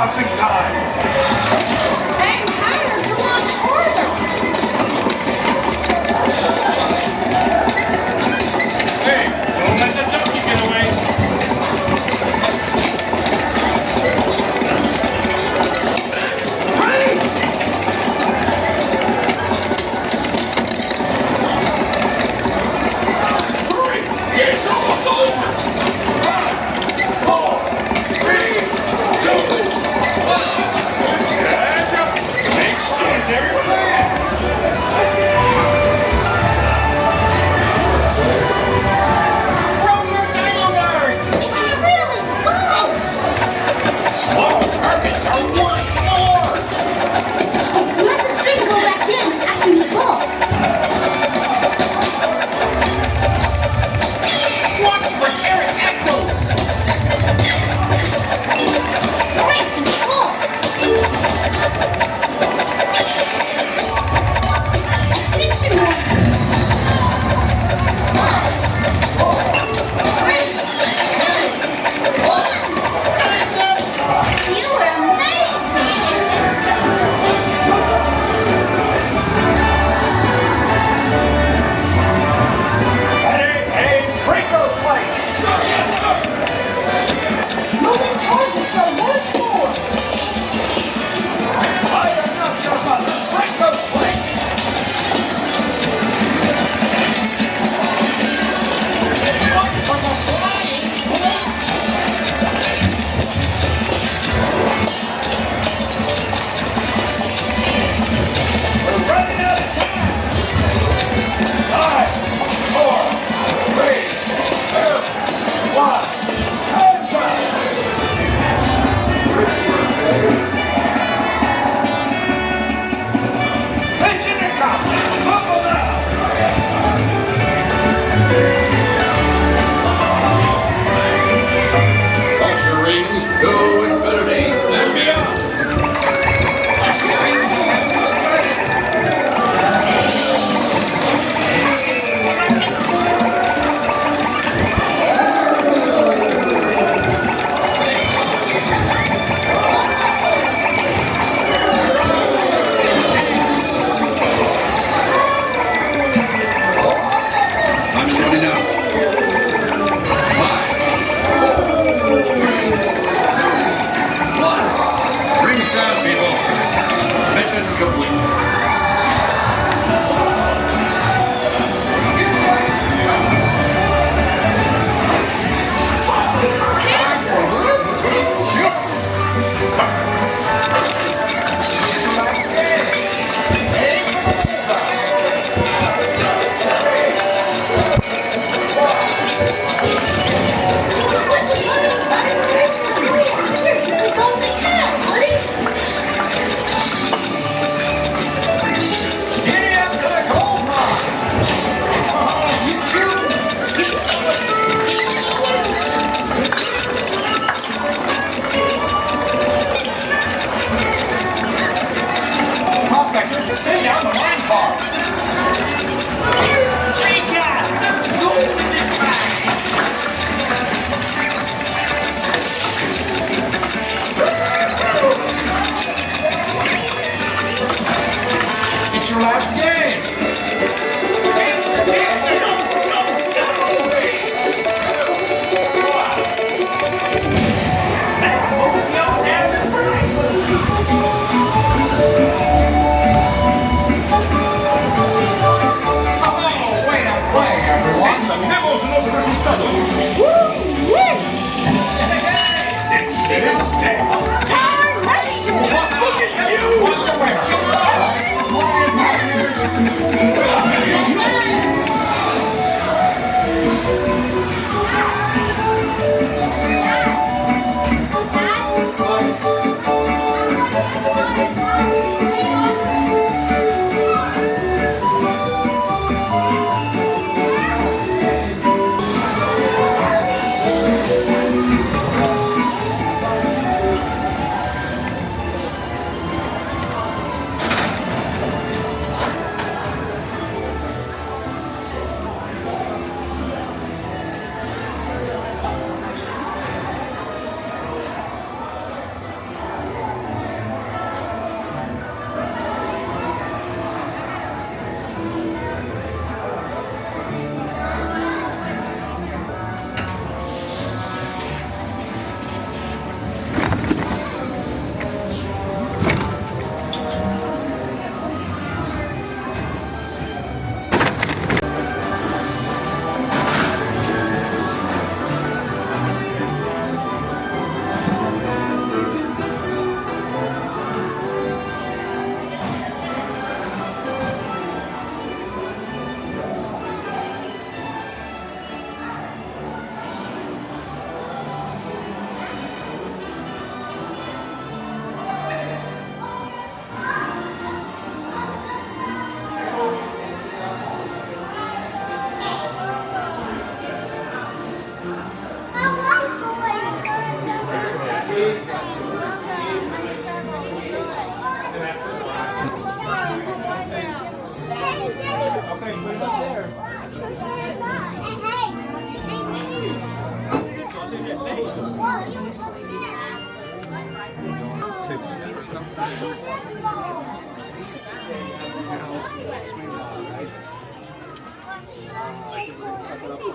crossing time. Hang higher to launch further. Hey, don't let the donkey get away. Hurry! It's almost over! 5, 4, 3, 2, 1. Catch up! Extraordinary plan! Roll your dino birds! Really? Wow! Small targets are worth more! Let the string go back in after you pull. Watch for pterodactyls! Break and pull. Extinction mode. 5, 4, 3, 2, 1. You were Ready? A breaker plate! Sir, yes, sir! moving targets are worth more. Fire enough, your mother! Breaker plate! Look for the flying plate! We're running out of time! 5, 4, 3, 2, 1. Time's up! Pigeon and cop! Buckle now! Culture rings to infinity and beyond. I'm running out. 5, 4, 3, 2, 1. Rings down, people. Mission complete. Giddy up to the gold mine!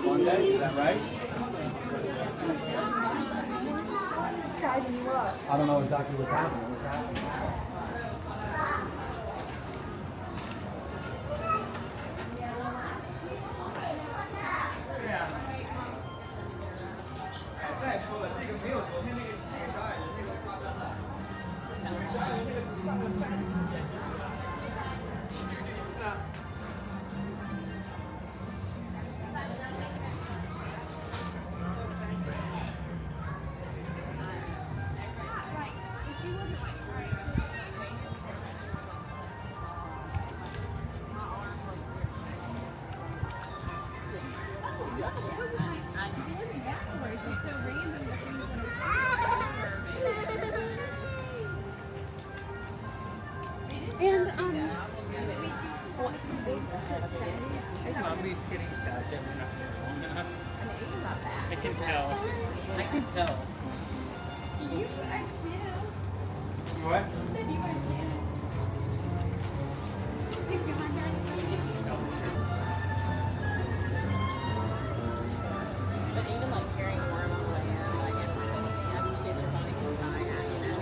One day, is that right? Sizing you up. I don't know exactly what's happening. What's happening? And Mommy's getting sad that we're not here long enough. I can tell. I can tell. you are too. What? You said you were too. Pick your mind out. But even like hearing more about what it is, like it's kids are wanting to retire, you know.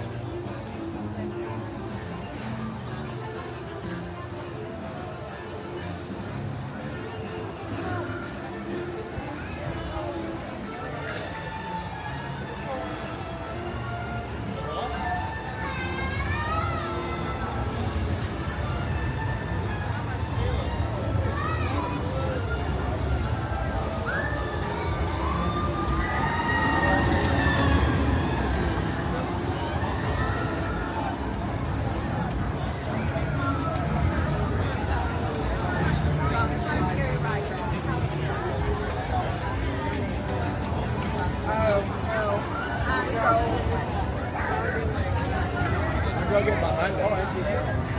Go get behind. Oh, I see.